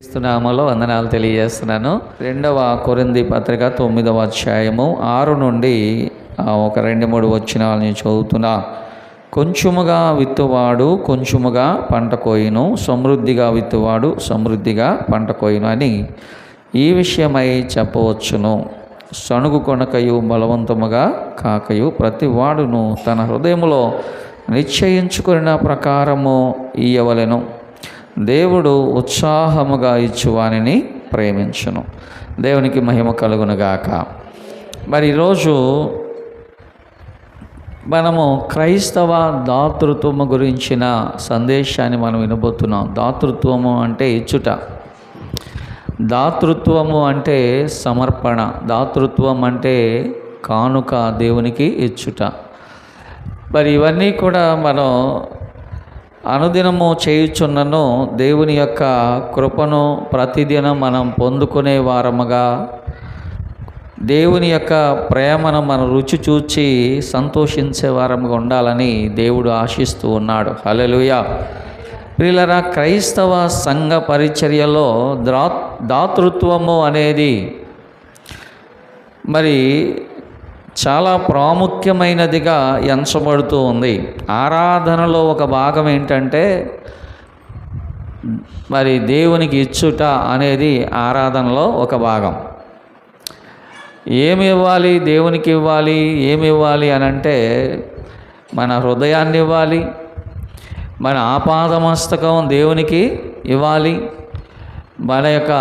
క్రీస్తునామములో వందనాలు తెలియజేస్తున్నాను. 2వ కొరింథీ పత్రిక 9వ అధ్యాయము 6 నుండి ఒక 2-3 వచనాలను చదువుతున్నా. కొంచెముగా విత్తువాడు కొంచెముగా పంట కోయును, సమృద్ధిగా విత్తువాడు సమృద్ధిగా పంట కోయును అని ఈ విషయమై చెప్పవచ్చును. సణుగు కొనకయు బలవంతముగా కాకయు ప్రతి వాడును తన హృదయములో నిశ్చయించుకున్న ప్రకారము ఇయ్యవలెను. దేవుడు ఉత్సాహముగా ఇచ్చువానిని ప్రేమించును. దేవునికి మహిమ కలుగునుగాక. మరి ఈరోజు మనము క్రైస్తవ దాతృత్వము గురించిన సందేశాన్ని మనం వినబోతున్నాం. దాతృత్వము అంటే ఇచ్చుట, దాతృత్వము అంటే సమర్పణ, దాతృత్వం అంటే కానుక దేవునికి ఇచ్చుట. మరి ఇవన్నీ కూడా మనం అనుదినము చేయుచున్నను దేవుని యొక్క కృపను ప్రతిదినం మనం పొందుకునే వారముగా, దేవుని యొక్క ప్రేమను మనం రుచి చూచి సంతోషించే వారముగా ఉండాలని దేవుడు ఆశిస్తూ ఉన్నాడు. హల్లెలూయా. ప్రియులారా, క్రైస్తవ సంఘ పరిచర్యలో దాతృత్వము అనేది మరి చాలా ప్రాముఖ్యమైనదిగా ఎంచబడుతూ ఉంది. ఆరాధనలో ఒక భాగం ఏంటంటే మరి దేవునికి ఇచ్చుట అనేది ఆరాధనలో ఒక భాగం. ఏమి ఇవ్వాలి, దేవునికి ఇవ్వాలి, ఏమి ఇవ్వాలి అని అంటే మన హృదయాన్ని ఇవ్వాలి, మన ఆపాదమస్తకం దేవునికి ఇవ్వాలి, మన యొక్క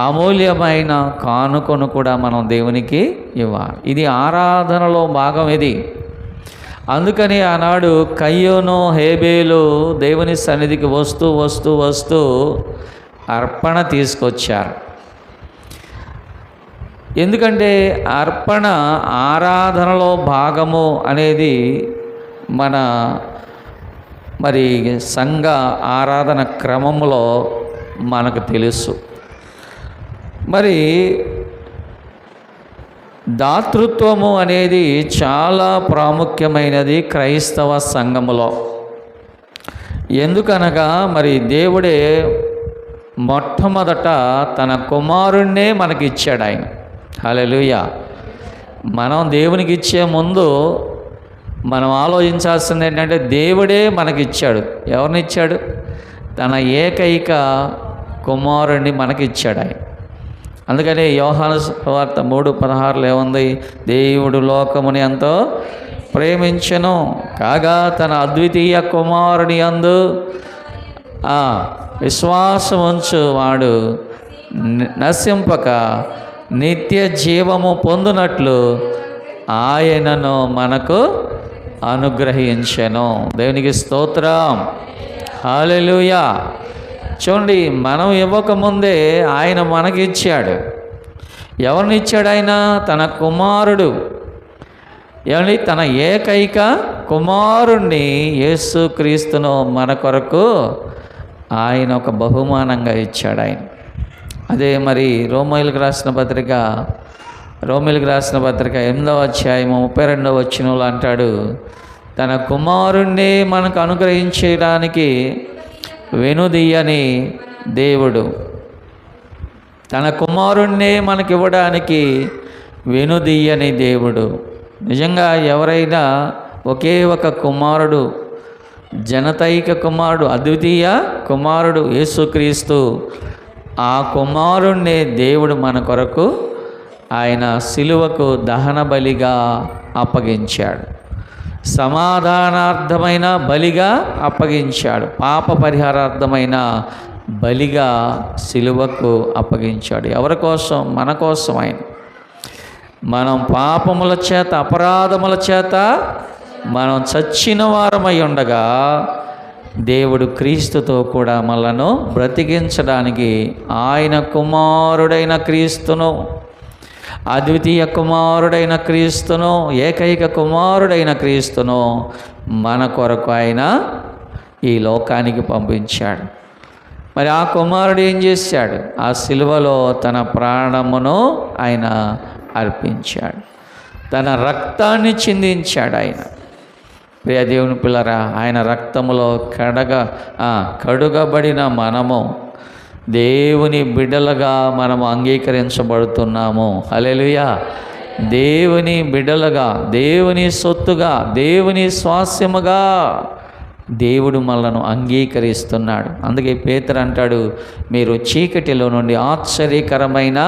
అమూల్యమైన కానుకను కూడా మనం దేవునికి ఇవ్వాలి. ఇది ఆరాధనలో భాగం ఇది. అందుకని ఆనాడు కయ్యోను హేబేలు దేవుని సన్నిధికి వస్తూ అర్పణ తీసుకొచ్చారు. ఎందుకంటే అర్పణ ఆరాధనలో భాగము అనేది మన మరి సంఘ ఆరాధన క్రమంలో మనకు తెలుసు. మరి దాతృత్వము అనేది చాలా ప్రాముఖ్యమైనది క్రైస్తవ సంఘములో. ఎందుకనగా మరి దేవుడే మొట్టమొదట తన కుమారుణ్ణే మనకి ఇచ్చాడు ఆయన. హల్లెలూయా. మనం దేవునికి ఇచ్చే ముందు మనం ఆలోచించాల్సింది ఏంటంటే దేవుడే మనకిచ్చాడు. ఎవరినిచ్చాడు? తన ఏకైక కుమారుణ్ణి మనకిచ్చాడు ఆయన. అందుకని యోహాను సువార్త 3:16 ఏముంది? దేవుడు లోకముని ఎంతో ప్రేమించెను కాగా తన అద్వితీయ కుమారుని యందు విశ్వాసం ఉంచు వాడు నశింపక నిత్య జీవము పొందునట్లు ఆయనను మనకు అనుగ్రహించెను. దేవునికి స్తోత్రం. హల్లెలూయా. చూడండి, మనం ఇవ్వకముందే ఆయన మనకిచ్చాడు. ఎవరిని ఇచ్చాడు ఆయన? తన కుమారుడు. ఏమండి? తన ఏకైక కుమారుణ్ణి యేసుక్రీస్తును మన కొరకు ఆయన ఒక బహుమానంగా ఇచ్చాడు ఆయన. అదే మరి రోమీయులకు రాసిన పత్రిక 8వ అధ్యాయము 32వ వచనంలో అంటాడు, తన కుమారుణ్ణి మనకు అనుగ్రహించడానికి వెనుదీయని దేవుడు, తన కుమారుణ్ణే మనకివ్వడానికి వెనుదీయని దేవుడు. నిజంగా ఎవరైనా ఒకే ఒక కుమారుడు, జనతైక కుమారుడు, అద్వితీయ కుమారుడు యేసుక్రీస్తు, ఆ కుమారుణ్ణే దేవుడు మన కొరకు ఆయన సిలువకు దహన బలిగా అప్పగించాడు, సమాధానార్థమైన బలిగా అప్పగించాడు, పాప పరిహారార్థమైన బలిగా సిలువకు అప్పగించాడు. ఎవరి కోసం? మన కోసం ఆయన. మనం పాపముల చేత, అపరాధముల చేత మనం చచ్చిన వారమై ఉండగా దేవుడు క్రీస్తుతో కూడా మనలను బ్రతికించడానికి ఆయన కుమారుడైన క్రీస్తును, అద్వితీయ కుమారుడైన క్రీస్తును, ఏకైక కుమారుడైన క్రీస్తును మన కొరకు ఆయన ఈ లోకానికి పంపించాడు. మరి ఆ కుమారుడు ఏం చేశాడు? ఆ సిలువలో తన ప్రాణమును ఆయన అర్పించాడు, తన రక్తాన్ని చిందించాడు ఆయన. ప్రియ దేవుని పిల్లరా, ఆయన రక్తములో కడుగబడిన మనము దేవుని బిడ్డలుగా మనం అంగీకరించబడుతున్నాము. హల్లెలూయా. దేవుని బిడ్డలుగా, దేవుని సొత్తుగా, దేవుని స్వాస్యముగా దేవుడు మనలను అంగీకరిస్తున్నాడు. అందుకే పేతురు అంటాడు, మీరు చీకటిలో నుండి ఆశ్చర్యకరమైన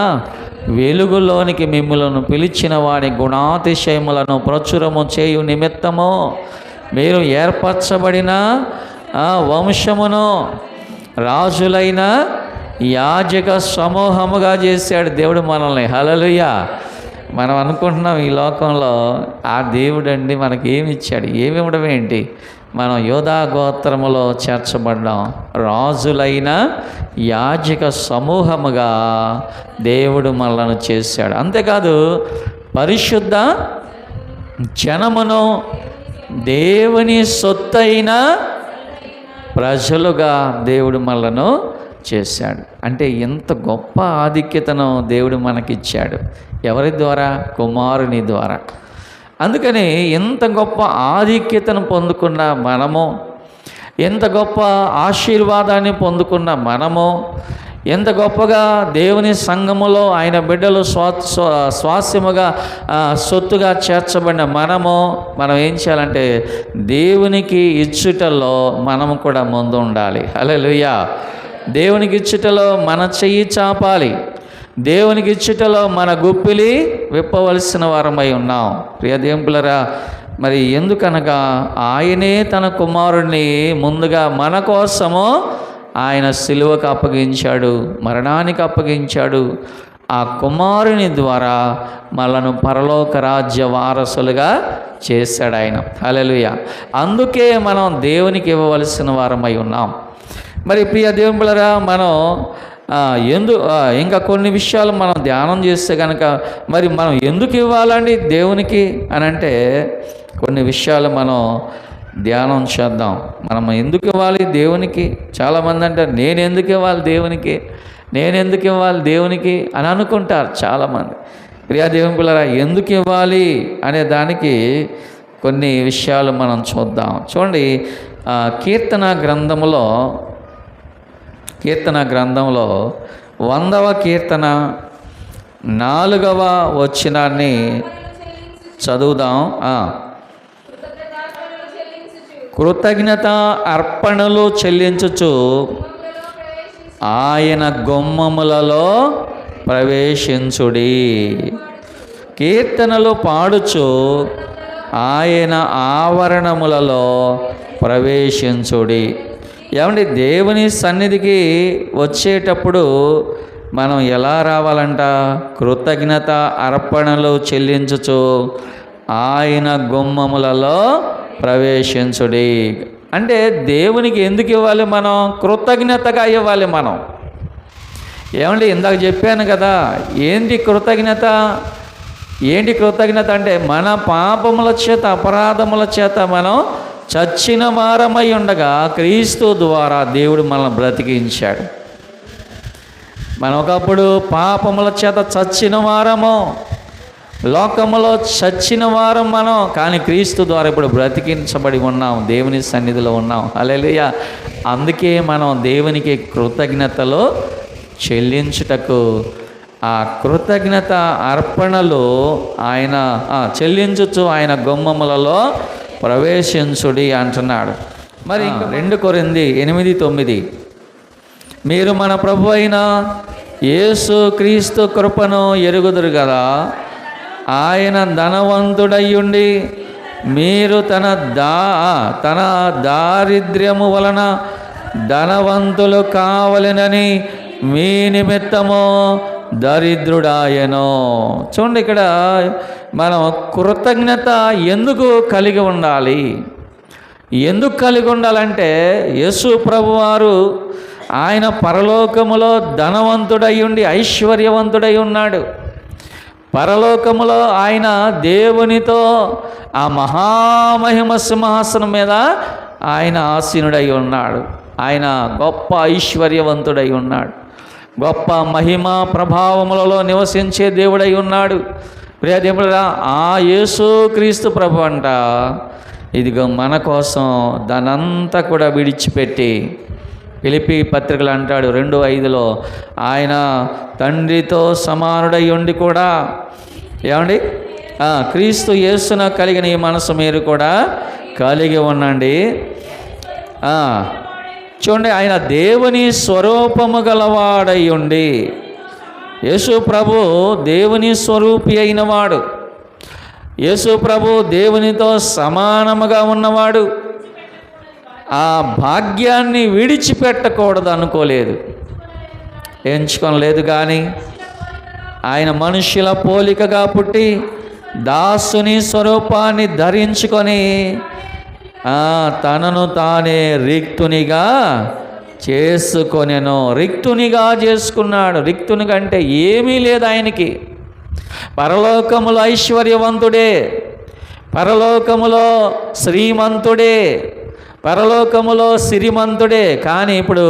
వెలుగులోనికి మిమ్ములను పిలిచిన వాడి గుణాతిశయములను ప్రచురము చేయు నిమిత్తము మీరు ఏర్పరచబడిన వంశమును, రాజులైన యాజక సమూహముగా చేశాడు దేవుడు మనల్ని. హల్లెలూయా. మనం అనుకుంటున్నాం ఈ లోకంలో ఆ దేవుడు అండి మనకి ఏమి ఇచ్చాడు, ఏమి ఇవ్వడం ఏంటి? మనం యోధా గోత్రములో చేర్చబడ్డాం, రాజులైన యాజక సమూహముగా దేవుడు మనలను చేశాడు. అంతేకాదు పరిశుద్ధ జనమును, దేవుని సొత్తైన ప్రజలుగా దేవుడు మనలను చేశాడు. అంటే ఎంత గొప్ప ఆధిక్యతను దేవుడు మనకిచ్చాడు. ఎవరి ద్వారా? కుమారుని ద్వారా. అందుకని ఎంత గొప్ప ఆధిక్యతను పొందుకున్న మనము, ఎంత గొప్ప ఆశీర్వాదాన్ని పొందుకున్న మనము, ఎంత గొప్పగా దేవుని సంఘములో ఆయన బిడ్డలు స్వాస్యముగా సొత్తుగా చేర్చబడిన మనం ఏం చేయాలంటే దేవునికి ఇచ్చుటలో మనము కూడా ముందు ఉండాలి. హల్లెలూయా. దేవునికి ఇచ్చుటలో మన చెయ్యి చాపాలి. దేవునికి ఇచ్చుటలో మన గుప్పిలి విప్పవలసిన వారమై ఉన్నాం. ప్రియ దేవులారా, మరి ఎందుకనగా ఆయనే తన కుమారుడిని ముందుగా మన కోసము ఆయన సిలువకు అప్పగించాడు, మరణానికి అప్పగించాడు. ఆ కుమారుని ద్వారా మనను పరలోక రాజ్య వారసులుగా చేశాడు ఆయన. హల్లెలూయా. అందుకే మనం దేవునికి ఇవ్వవలసిన వారమై ఉన్నాం. మరి ప్రియ దేవులారా, మనం ఇంకా కొన్ని విషయాలు మనం ధ్యానం చేస్తే కనుక మరి మనం ఎందుకు ఇవ్వాలండి దేవునికి అని అంటే కొన్ని విషయాలు మనం ధ్యానం చేద్దాం. మనం ఎందుకు ఇవ్వాలి దేవునికి? చాలామంది అంటారు, నేను ఎందుకు ఇవ్వాలి దేవునికి అని అనుకుంటారు చాలామంది. ప్రియా దేవుని పిల్లరా, ఎందుకు ఇవ్వాలి అనే దానికి కొన్ని విషయాలు మనం చూద్దాం. చూడండి, కీర్తన గ్రంథంలో 100వ కీర్తన 4వ వచనాన్ని చదువుదాం. కృతజ్ఞత అర్పణలు చెల్లించుచు ఆయన గుమ్మములలో ప్రవేశించుడి. కీర్తనలు పాడుచు ఆయన ఆవరణములలో ప్రవేశించుడి. ఏమండి, దేవుని సన్నిధికి వచ్చేటప్పుడు మనం ఎలా రావాలంట? కృతజ్ఞత అర్పణలు చెల్లించుచు ఆయన గుమ్మములలో ప్రవేశించుడి. అంటే దేవునికి ఎందుకు ఇవ్వాలి? మనం కృతజ్ఞతగా ఇవ్వాలి. మనం ఏమండి, ఇందాక చెప్పాను కదా, ఏంటి కృతజ్ఞత అంటే మన పాపముల చేత, అపరాధముల చేత మనం చచ్చిన వారమై ఉండగా క్రీస్తు ద్వారా దేవుడు మనల్ని బ్రతికించాడు. మనం ఒకప్పుడు పాపముల చేత చచ్చిన వారము, లోకములో చచ్చిన వారం మనం, కానీ క్రీస్తు ద్వారా ఇప్పుడు బ్రతికించబడి ఉన్నాం, దేవుని సన్నిధిలో ఉన్నాం. హల్లెలూయా. అందుకే మనం దేవునికి కృతజ్ఞతలు చెల్లించుటకు ఆ కృతజ్ఞత అర్పణలు ఆయన చెల్లించుచు ఆయన గుమ్మములలో ప్రవేశించుడి అంటున్నాడు. మరి 2 కొరింథీ 8:9, మీరు మన ప్రభు అయిన యేసు క్రీస్తు కృపను ఎరుగుదురు కదా, ఆయన ధనవంతుడయ్యుండి మీరు తన దారిద్ర్యము వలన ధనవంతులు కావలెనని మీ నిమిత్తము దరిద్రుడాయనో. చూడండి, ఇక్కడ మనం కృతజ్ఞత ఎందుకు కలిగి ఉండాలి? ఎందుకు కలిగి ఉండాలంటే యేసు ప్రభువారు ఆయన పరలోకములో ధనవంతుడై ఉండి ఐశ్వర్యవంతుడై ఉన్నాడు. పరలోకములో ఆయన దేవునితో ఆ మహామహిమ సింహాసనం మీద ఆయన ఆసీనుడై ఉన్నాడు. ఆయన గొప్ప ఐశ్వర్యవంతుడై ఉన్నాడు. గొప్ప మహిమ ప్రభావములలో నివసించే దేవుడై ఉన్నాడు. ప్రియ దేవుడా, ఆ యేసు క్రీస్తు ప్రభు అంట ఇదిగో మన కోసం దానంతా కూడా విడిచిపెట్టి ఫిలిప్పీ పత్రికలు అంటాడు 2:5 ఆయన తండ్రితో సమానుడై ఉండి కూడా ఏమండి క్రీస్తు యేసున కలిగిన ఈ మనసు మీరు కూడా కలిగి ఉండండి. చూడండి, ఆయన దేవుని స్వరూపము గలవాడై ఉండి, యేసు ప్రభు దేవుని స్వరూపి అయినవాడు, యేసు ప్రభు దేవునితో సమానముగా ఉన్నవాడు. ఆ భాగ్యాన్ని విడిచిపెట్టకూడదు అనుకోలేదు, ఎంచుకొనలేదు. కానీ ఆయన మనుష్యుల పోలికగా పుట్టి దాసుని స్వరూపాన్ని ధరించుకొని తనను తానే రిక్తునిగా చేసుకొనెను. రిక్తునిగా చేసుకున్నాడు. రిక్తునిగా అంటే ఏమీ లేదు ఆయనకి. పరలోకములో ఐశ్వర్యవంతుడే, పరలోకములో శ్రీమంతుడే, పరలోకములో సిరిమంతుడే. కానీ ఇప్పుడు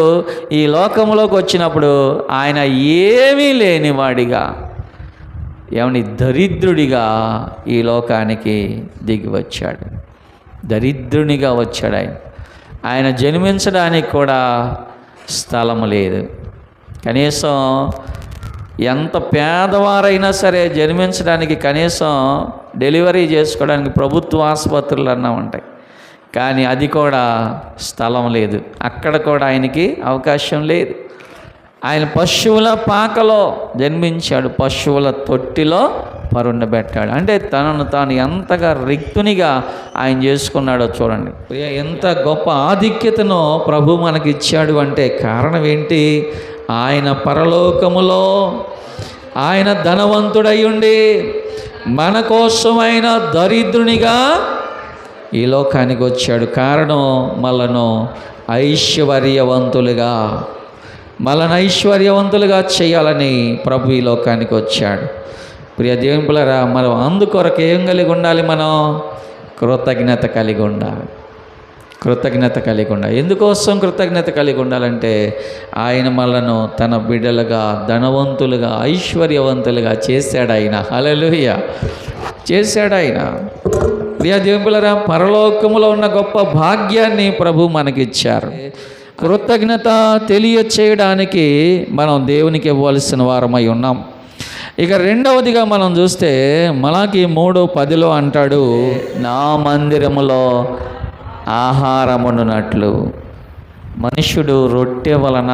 ఈ లోకములోకి వచ్చినప్పుడు ఆయన ఏమీ లేనివాడిగా, ఏమని దరిద్రుడిగా ఈ లోకానికి దిగి వచ్చాడు. దరిద్రునిగా వచ్చాడు. ఆయన జన్మించడానికి కూడా స్థలం లేదు. కనీసం ఎంత పేదవారైనా సరే జన్మించడానికి కనీసం డెలివరీ చేసుకోవడానికి ప్రభుత్వ ఆసుపత్రులు అన్నా ఉంటాయి, కానీ అది కూడా స్థలం లేదు. అక్కడ కూడా ఆయనకి అవకాశం లేదు. ఆయన పశువుల పాకలో జన్మించాడు, పశువుల తొట్టిలో పరుండబెట్టాడు. అంటే తనను తాను ఎంతగా రిక్తునిగా ఆయన చేసుకున్నాడో చూడండి. ఎంత గొప్ప ఆధిక్యతను ప్రభు మనకి ఇచ్చాడు అంటే కారణం ఏంటి? ఆయన పరలోకములో ఆయన ధనవంతుడై ఉండి మన కోసం ఆయన దరిద్రునిగా ఈ లోకానికి వచ్చాడు. కారణం మనను ఐశ్వర్యవంతులుగా చేయాలని ప్రభు ఈ లోకానికి వచ్చాడు. ప్రియ దేవుని పిల్లరా, మనం అందుకొరకు ఏం కలిగి ఉండాలి? మనం కృతజ్ఞత కలిగి ఉండాలి. ఎందుకోసం కృతజ్ఞత కలిగి ఉండాలంటే ఆయన మనను తన బిడ్డలుగా, ధనవంతులుగా, ఐశ్వర్యవంతులుగా చేశాడు ఆయన. హల్లెలూయా, చేశాడు ఆయన. ప్రియ దేవుని పిల్లరా, పరలోకములో ఉన్న గొప్ప భాగ్యాన్ని ప్రభు మనకిచ్చారు. కృతజ్ఞత తెలియచేయడానికి మనం దేవునికి ఇవ్వాల్సిన వారమై ఉన్నాం. ఇక రెండవదిగా మనం చూస్తే మలాకి 3:10 అంటాడు, నా మందిరములో ఆహారమున్నట్లు. మనుష్యుడు రొట్టె వలన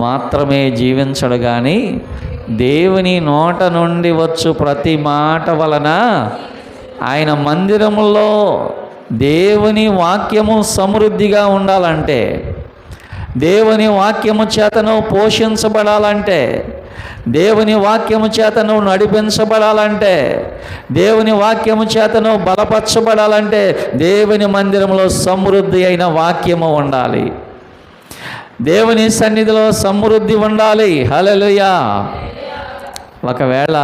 మాత్రమే జీవించడు కానీ దేవుని నోట నుండి వచ్చు ప్రతి మాట వలన. ఆయన మందిరములో దేవుని వాక్యము సమృద్ధిగా ఉండాలంటే, దేవుని వాక్యము చేతను పోషించబడాలంటే, దేవుని వాక్యము చేతను నడిపించబడాలంటే, దేవుని వాక్యము చేతను బలపరచబడాలంటే దేవుని మందిరంలో సమృద్ధి అయిన వాక్యము ఉండాలి. దేవుని సన్నిధిలో సమృద్ధి ఉండాలి. హల్లెలూయా. ఒకవేళ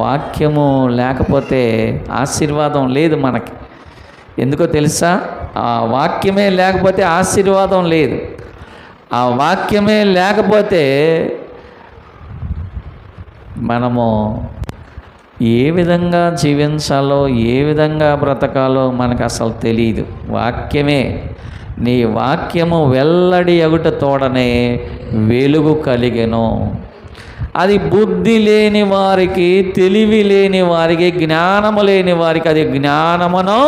వాక్యము లేకపోతే ఆశీర్వాదం లేదు మనకి. ఎందుకో తెలుసా? ఆ వాక్యమే లేకపోతే ఆశీర్వాదం లేదు. ఆ వాక్యమే లేకపోతే మనము ఏ విధంగా జీవించాలో, ఏ విధంగా బ్రతకాలో మనకు అసలు తెలియదు. వాక్యమే, నీ వాక్యము వెల్లడి అగుట తోడనే వెలుగు కలిగెను. అది బుద్ధి లేని వారికి, తెలివి లేని వారికి, జ్ఞానము లేని వారికి అది జ్ఞానమును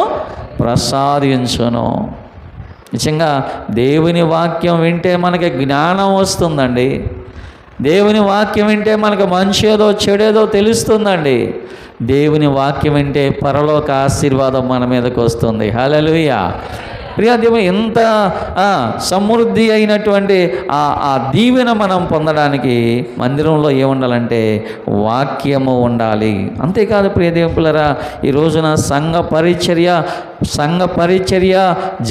ప్రసాదించును. నిజంగా దేవుని వాక్యం వింటే మనకి జ్ఞానం వస్తుందండి. దేవుని వాక్యం వింటే మనకు మంచేదో చెడేదో తెలుస్తుందండి. దేవుని వాక్యం వింటే పరలోక ఆశీర్వాదం మన మీదకి వస్తుంది. హల్లెలూయా. ప్రియ దేవుని, ఎంత సమృద్ధి అయినటువంటి ఆ దీవెన మనం పొందడానికి మందిరంలో ఏముండాలంటే వాక్యము ఉండాలి. అంతేకాదు ప్రియ దేవుని పిల్లరా, ఈ రోజున సంఘ పరిచర్య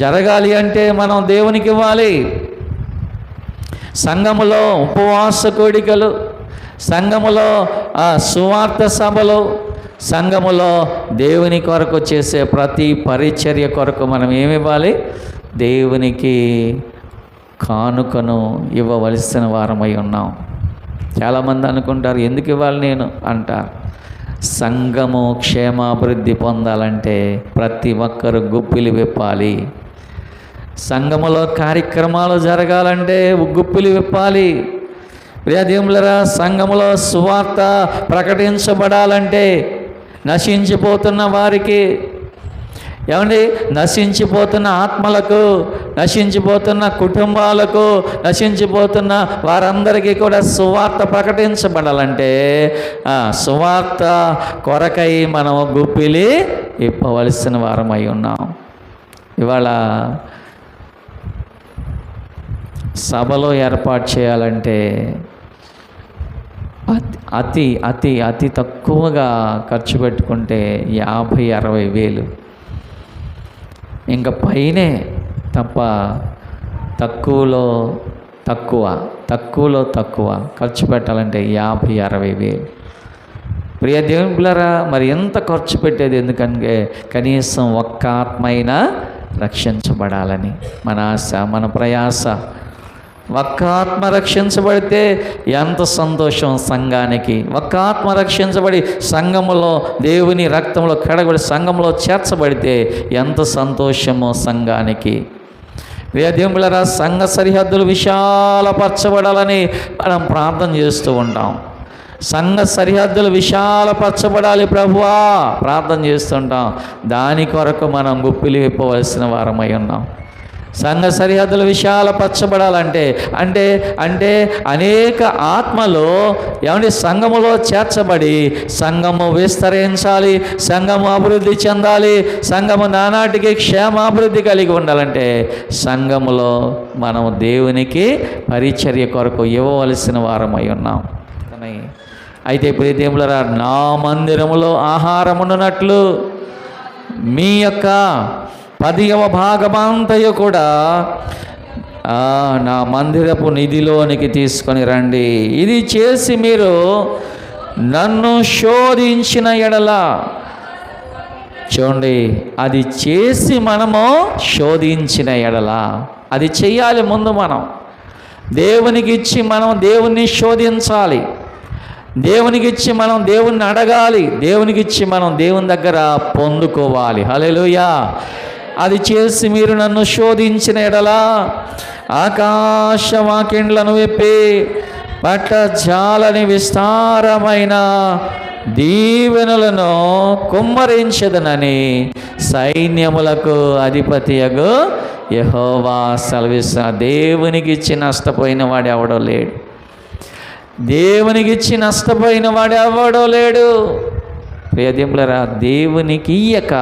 జరగాలి అంటే మనం దేవునికి ఇవ్వాలి. సంఘములో ఉపవాస కోడికలు, సంఘములో సువార్త సభలు, సంఘములో దేవుని కొరకు చేసే ప్రతి పరిచర్య కొరకు మనం ఏమి ఇవ్వాలి? దేవునికి కానుకను ఇవ్వవలసిన వారమై ఉన్నాం. చాలామంది అనుకుంటారు, ఎందుకు ఇవ్వాలి నేను అంటారు. సంఘము క్షేమాభివృద్ధి పొందాలంటే ప్రతి ఒక్కరు గుప్పిలి విప్పాలి. సంఘములో కార్యక్రమాలు జరగాలంటే గుప్పిలి విప్పాలి. ప్రియదేవులారా, సంఘములో సువార్త ప్రకటించబడాలంటే నశించిపోతున్న వారికి, ఏమండి, నశించిపోతున్న ఆత్మలకు, నశించిపోతున్న కుటుంబాలకు, నశించిపోతున్న వారందరికీ కూడా సువార్త ప్రకటించబడాలంటే సువార్త కొరకై మనం గుప్పిలి ఇప్పవలసిన వారమై ఉన్నాం. ఇవాళ సభలో ఏర్పాటు చేయాలంటే అతి అతి అతి తక్కువగా ఖర్చు పెట్టుకుంటే 50-60 వేలు, ఇంకా పైనే తప్ప తక్కువలో తక్కువ ఖర్చు పెట్టాలంటే 50-60 వేలు. ప్రియ దేవుని పిల్లరా, మరి ఎంత ఖర్చు పెట్టేది ఎందుకంటే కనీసం ఒక్క ఆత్మైనా రక్షించబడాలని మన ఆశ, మన ప్రయాస. ఒక్క ఆత్మ రక్షించబడితే ఎంత సంతోషం సంఘానికి. ఒక్క ఆత్మ రక్షించబడి సంఘములో దేవుని రక్తంలో కడగబడి సంఘంలో చేర్చబడితే ఎంత సంతోషమో సంఘానికి. దేవుళ్ళరా, సంఘ సరిహద్దులు విశాలపరచబడాలని మనం ప్రార్థన చేస్తూ ఉంటాం. సంఘ సరిహద్దులు విశాలపరచబడాలి ప్రభువా ప్రార్థన చేస్తుంటాం. దాని కొరకు మనం గుప్పిలి విప్పవలసిన వారమై ఉన్నాం. సంఘ సరిహద్దులు విశాలపరచబడాలంటే అంటే అనేక ఆత్మలు ఏమంటే సంఘములో చేర్చబడి సంఘము విస్తరించాలి, సంఘము అభివృద్ధి చెందాలి, సంఘము నానాటికి క్షేమాభివృద్ధి కలిగి ఉండాలంటే సంఘములో మనం దేవునికి పరిచర్య కొరకు ఇవ్వవలసిన వారమై ఉన్నాం. అయితే ప్రియదేవులారా, నా మందిరములో ఆహారమున్నట్లు మీ యొక్క 10వ భాగమంతయు కూడా నా మందిరపు నిధిలోనికి తీసుకొని రండి. ఇది చేసి మీరు నన్ను శోధించిన ఎడల, చూడండి, అది చేసి మనము శోధించిన ఎడల, అది చెయ్యాలి. ముందు మనం దేవునికి ఇచ్చి మనం దేవుణ్ణి శోధించాలి. దేవునికి ఇచ్చి మనం దేవుణ్ణి అడగాలి. దేవునికి ఇచ్చి మనం దేవుని దగ్గర పొందుకోవాలి. హల్లెలూయా. అది చేసి మీరు నన్ను శోధించిన ఎడలా ఆకాశవాకిండ్లను విప్పి పట్టజాలని విస్తారమైన దీవెనలను కుమ్మరించదనని సైన్యములకు అధిపతియగు యెహోవా సెలవిస్తున్న. దేవునికి ఇచ్చి నష్టపోయిన వాడు ఎవడో లేడు. దేవునికి ఇచ్చి నష్టపోయిన వాడు ఎవడో లేడు. ప్రియదేవులారా, దేవునికి ఇయ్యక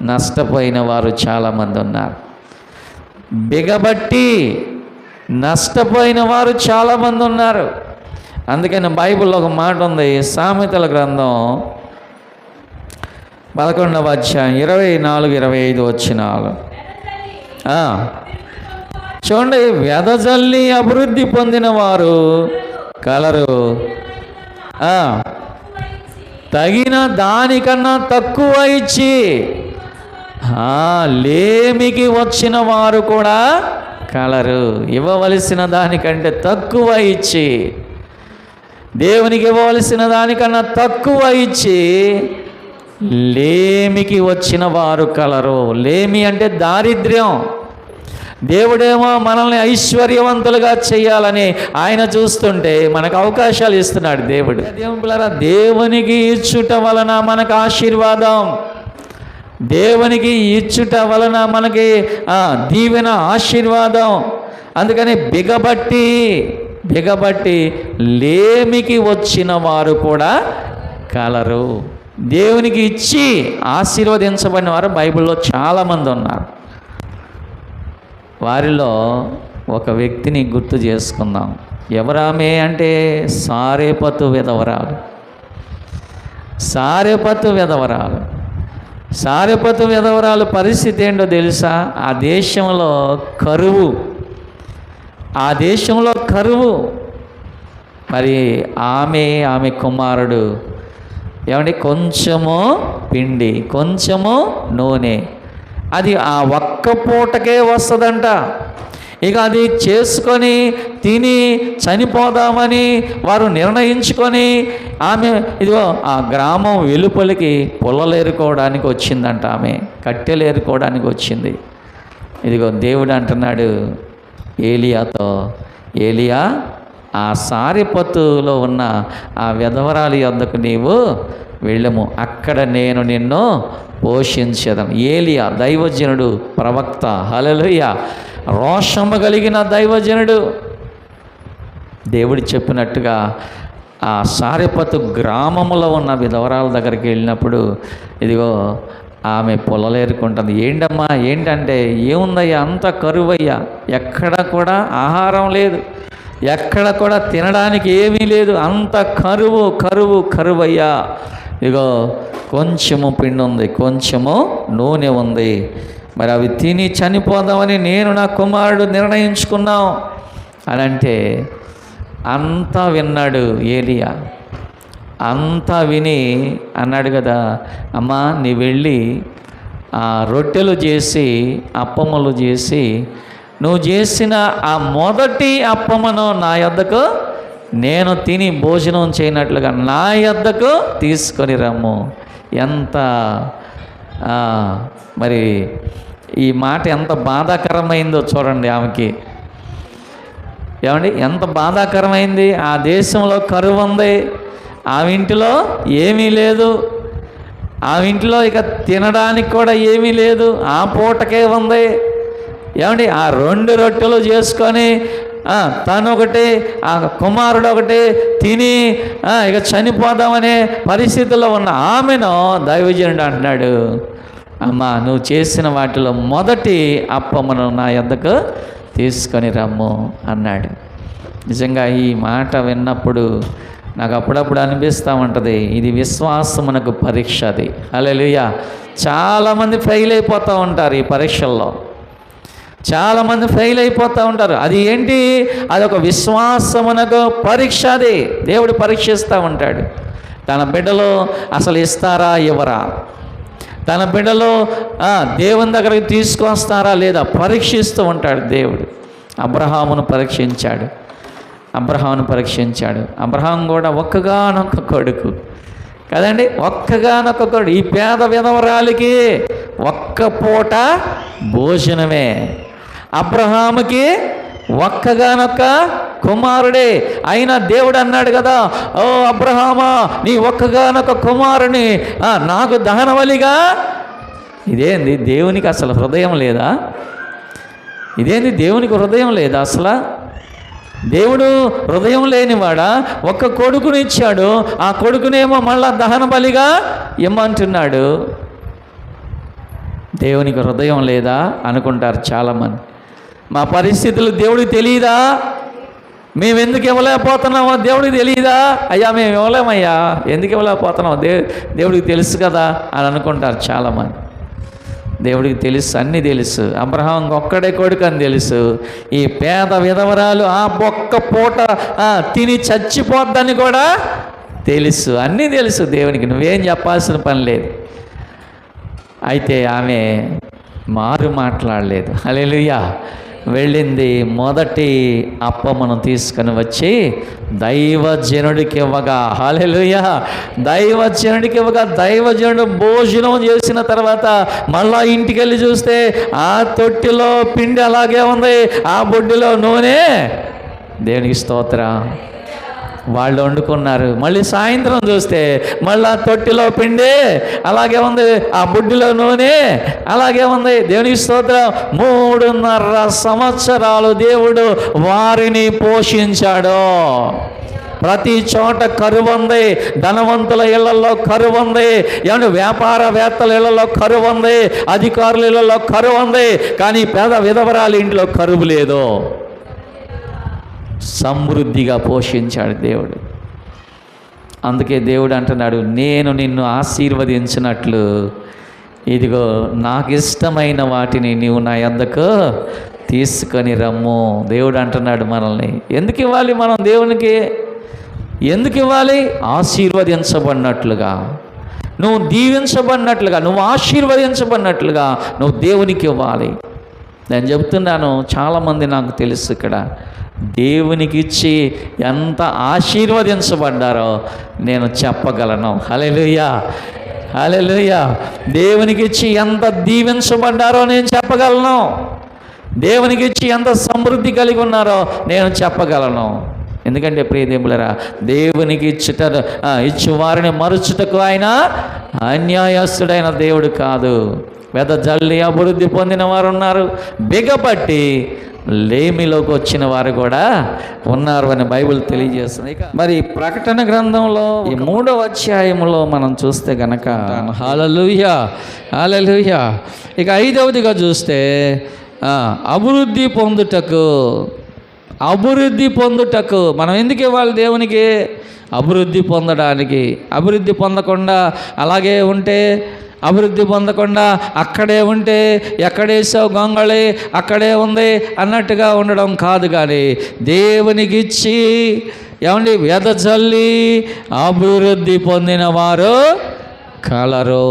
నష్టపోయిన వారు చాలామంది ఉన్నారు. బిగబట్టి నష్టపోయిన వారు చాలామంది ఉన్నారు. అందుకని బైబిల్లో ఒక మాట ఉంది, సామెతల గ్రంథం 11వ అధ్యాయం 24-25 వచనాలు. చూడండి, వెదజల్లి అభివృద్ధి పొందిన వారు కలరు, తగిన దానికన్నా తక్కువ ఇచ్చి లేమికి వచ్చిన వారు కూడా కలరు. ఇవ్వవలసిన దానికంటే తక్కువ ఇచ్చి, దేవునికి ఇవ్వవలసిన దానికన్నా తక్కువ ఇచ్చి లేమికి వచ్చిన వారు కలరు. లేమి అంటే దారిద్ర్యం. దేవుడేమో మనల్ని ఐశ్వర్యవంతులుగా చేయాలని ఆయన చూస్తుంటే మనకు అవకాశాలు ఇస్తున్నాడు దేవుడు. దేవునికి ఇచ్చుట వలన మనకు ఆశీర్వాదం, దేవునికి ఇచ్చుట వలన మనకి దీవెన, ఆశీర్వాదం. అందుకని బిగబట్టి లేమికి వచ్చిన వారు కూడా కలరు. దేవునికి ఇచ్చి ఆశీర్వదించబడిన వారు బైబిల్లో చాలామంది ఉన్నారు. వారిలో ఒక వ్యక్తిని గుర్తు చేసుకుందాం. ఎవరామే అంటే సారెపతు విధవరాలు. సారెపతు విధవరాలు పరిస్థితి ఏంటో తెలుసా? ఆ దేశంలో కరువు. మరి ఆమె కుమారుడు ఏమంటే కొంచెము పిండి, కొంచెము నూనె, అది ఆ ఒక్క పూటకే వస్తుందంట. ఇక అది చేసుకొని తిని చనిపోదామని వారు నిర్ణయించుకొని ఆమె ఇదిగో ఆ గ్రామం వెలుపలికి పుల్లలేరుకోవడానికి వచ్చిందంట. ఆమె కట్టెలేరుకోవడానికి వచ్చింది. ఇదిగో దేవుడు అంటున్నాడు ఏలియాతో, ఏలియా ఆ సారెపతులో ఉన్న ఆ విధవరాలి యొద్దకు నీవు వెళ్ళము, అక్కడ నేను నిన్ను పోషించదను. ఏలియా దైవజనుడు, ప్రవక్త, హల్లెలూయా, రోషము కలిగిన దైవజనుడు. దేవుడు చెప్పినట్టుగా ఆ సారెపతు గ్రామంలో ఉన్న విధవరాల దగ్గరికి వెళ్ళినప్పుడు ఇదిగో ఆమె పొలలేరుకుంటుంది. ఏంటమ్మా ఏంటంటే, ఏముందయ్యా అంత కరువయ్యా, ఎక్కడ కూడా ఆహారం లేదు, ఎక్కడ కూడా తినడానికి ఏమీ లేదు, అంత కరువు కరువు కరువయ్యా. ఇదిగో కొంచెము పిండి ఉంది, కొంచెము నూనె ఉంది, మరి అవి తిని చనిపోదామని నేను నా కుమారుడు నిర్ణయించుకున్నాం అని అంటే అంతా విన్నాడు ఏలియా. అంతా విని అన్నాడు కదా, అమ్మా నీ వెళ్ళి ఆ రొట్టెలు చేసి అప్పములు చేసి నువ్వు చేసిన ఆ మొదటి అప్పమును నా యొద్దకు నేను తిని భోజనం చేయనట్లుగా నా యొద్దకు తీసుకొని రమ్ము. ఎంత మరి ఈ మాట ఎంత బాధాకరమైందో చూడండి ఆమెకి. ఏమండి ఎంత బాధాకరమైంది. ఆ దేశంలో కరువు ఉంది, ఆమె ఇంటిలో ఏమీ లేదు, ఆమె ఇంటిలో ఇక తినడానికి కూడా ఏమీ లేదు, ఆ పూటకే ఉంది. ఏమండి ఆ 2 రొట్టెలు చేసుకొని తను ఒకటి ఆ కుమారుడు ఒకటి తిని ఇక చనిపోదామనే పరిస్థితుల్లో ఉన్న ఆమెను దైవజనుడు అంటున్నాడు, అమ్మా నువ్వు చేసిన వాటిలో మొదటి అప్పమును నా యొద్దకు తీసుకొని రమ్ము అన్నాడు. నిజంగా ఈ మాట విన్నప్పుడు నాకు అప్పుడప్పుడు అనిపిస్తూ ఉంటుంది, ఇది విశ్వాసమునకు పరీక్ష. అది హల్లెలూయా. చాలామంది ఫెయిల్ అయిపోతూ ఉంటారు ఈ పరీక్షల్లో, చాలామంది ఫెయిల్ అయిపోతూ ఉంటారు. అది ఏంటి? అదొక విశ్వాసమునకు పరీక్ష. అది దేవుడు పరీక్షిస్తూ ఉంటాడు. తన బిడ్డలు అసలు ఇస్తారా ఇవ్వరా, తన బిడ్డలు దేవుని దగ్గరికి తీసుకొస్తారా లేదా పరీక్షిస్తూ ఉంటాడు దేవుడు. అబ్రహామును పరీక్షించాడు, అబ్రహాం కూడా ఒక్కగానొక్క కొడుకు కదండి, ఒక్కగానొక్క కొడుకు. ఈ పేద విధవరాలికి ఒక్క పూట భోజనమే, అబ్రహాముకి ఒక్కగానొక్క కుమారుడే. అయినా దేవుడు అన్నాడు కదా, ఓ అబ్రహామా నీ ఒక్కగానొక్క కుమారుని నాకు దహనబలిగా. ఇదేంది దేవునికి అసలు హృదయం లేదా? ఇదేంది దేవునికి హృదయం లేదా? అసలు దేవుడు హృదయం లేనివాడా? ఒక్క కొడుకుని ఇచ్చాడు, ఆ కొడుకునేమో మళ్ళా దహన బలిగా ఇమ్మంటున్నాడు. దేవునికి హృదయం లేదా అనుకుంటారు చాలామంది. మా పరిస్థితులు దేవుడికి తెలియదా? మేము ఎందుకు ఇవ్వలేకపోతున్నామో దేవుడికి తెలియదా? అయ్యా మేము ఇవ్వలేమయ్యా, ఎందుకు ఇవ్వలేకపోతున్నాం, దేవుడికి తెలుసు కదా అని అనుకుంటారు చాలామంది. దేవుడికి తెలుసు, అన్నీ తెలుసు. అబ్రహాం ఒక్కడే కొడుకు అని తెలుసు. ఈ పేద విధవరాలు ఆ ఒక్క పూట తిని చచ్చిపోద్దని కూడా తెలుసు, అన్నీ తెలుసు దేవునికి. నువ్వేం చెప్పాల్సిన పని లేదు. అయితే ఆమె మారు మాట్లాడలేదు. హల్లెలూయా. వెళ్ళింది, మొదటి అప్పమును తీసుకొని వచ్చి దైవజనుడికి ఇవ్వగా, హల్లెలూయా, దైవజనుడికి ఇవ్వగా దైవజనుడు భోజనం చేసిన తర్వాత మళ్ళా ఇంటికి వెళ్ళి చూస్తే ఆ తొట్టిలో పిండి అలాగే ఉంది, ఆ బొడ్డులో నూనె. దేవునికి స్తోత్రం. వాళ్ళు వండుకున్నారు. మళ్ళీ సాయంత్రం చూస్తే మళ్ళా తొట్టిలో పిండి అలాగే ఉంది, ఆ బుడ్డిలో నూనె అలాగే ఉంది. దేవునికి స్తోత్రం. 3.5 సంవత్సరాలు దేవుడు వారిని పోషించాడు. ప్రతి చోట కరువు ఉంది. ధనవంతుల ఇళ్లలో కరువు ఉంది, ఏమంటే వ్యాపారవేత్తల ఇళ్లలో కరువు ఉంది, అధికారుల ఇళ్లలో కరువు ఉంది. కానీ పేద విధవరాలి ఇంట్లో కరువు లేదు. సమృద్ధిగా పోషించాడు దేవుడు. అందుకే దేవుడు అంటున్నాడు, నేను నిన్ను ఆశీర్వదించినట్లు ఇదిగో నాకు ఇష్టమైన వాటిని నీవు నా యొద్దకు తీసుకొని రమ్ము. దేవుడు అంటున్నాడు మనల్ని. ఎందుకు ఇవ్వాలి మనం దేవునికి? ఎందుకు ఇవ్వాలి? ఆశీర్వదించబడినట్లుగా, నువ్వు దీవించబడినట్లుగా, నువ్వు ఆశీర్వదించబడినట్లుగా నువ్వు దేవునికి ఇవ్వాలి. నేను చెప్తున్నాను, చాలామంది నాకు తెలుసు ఇక్కడ దేవునికి ఇచ్చి ఎంత ఆశీర్వదించబడ్డారో నేను చెప్పగలను. హల్లెలూయా, హల్లెలూయా. దేవునికి ఇచ్చి ఎంత దీవించబడ్డారో నేను చెప్పగలను. దేవునికి ఇచ్చి ఎంత సమృద్ధి కలిగి ఉన్నారో నేను చెప్పగలను. ఎందుకంటే ప్రియదేవులరా, దేవునికి ఇచ్చు వారిని మరుచుటకు ఆయన అన్యాయస్తుడైన దేవుడు కాదు. వెదజల్లి అభివృద్ధి పొందిన వారు ఉన్నారు, బిగపట్టి లేమిలోకి వచ్చిన వారు కూడా ఉన్నారు అని బైబిల్ తెలియజేస్తుంది. మరి ప్రకటన గ్రంథంలో ఈ 3వ అధ్యాయంలో మనం చూస్తే గనక హల్లెలూయా హల్లెలూయా. ఇక 5వదిగా చూస్తే అభివృద్ధి పొందుటకు మనం ఎందుకు ఇవ్వాలి దేవునికి? అభివృద్ధి పొందడానికి. అభివృద్ధి పొందకుండా అలాగే ఉంటే, అభివృద్ధి పొందకుండా అక్కడే ఉంటే, ఎక్కడేసావు గొంగళి అక్కడే ఉంది అన్నట్టుగా ఉండడం కాదు, కానీ దేవునికి ఇచ్చి ఏమండి వెదజల్లి అభివృద్ధి పొందిన వారు కలరు.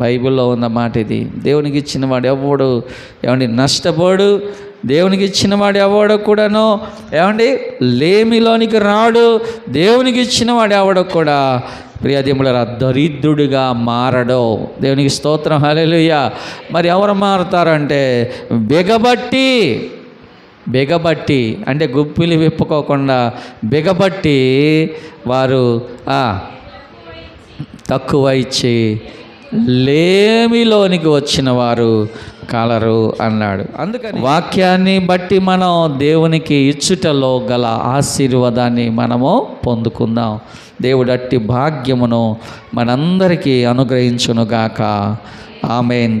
బైబిల్లో ఉన్న మాట ఇది. దేవునికి ఇచ్చిన వాడు ఎవడు ఏమండి నష్టపోడు. దేవునికి ఇచ్చిన వాడు ఎవడో కూడాను ఏమండి లేమిలోనికి రాడు. దేవునికి ఇచ్చిన వాడు ఎవడో కూడా ప్రియదేవులారా దరిద్రుడిగా మారడు. దేవునికి స్తోత్రం, హల్లెలూయా. మరి ఎవరు మారుతారంటే బిగబట్టి అంటే గుప్పిలి విప్పుకోకుండా బిగబట్టి వారు తక్కువ ఇచ్చి లేమిలోనికి వచ్చిన వారు కలరు అన్నాడు. అందుకని వాక్యాన్ని బట్టి మనం దేవునికి ఇచ్చుటలో గల ఆశీర్వాదాన్ని మనము పొందుకుందాం. దేవుడు అట్టి భాగ్యమును మనందరికీ అనుగ్రహించునుగాక. ఆమేన్.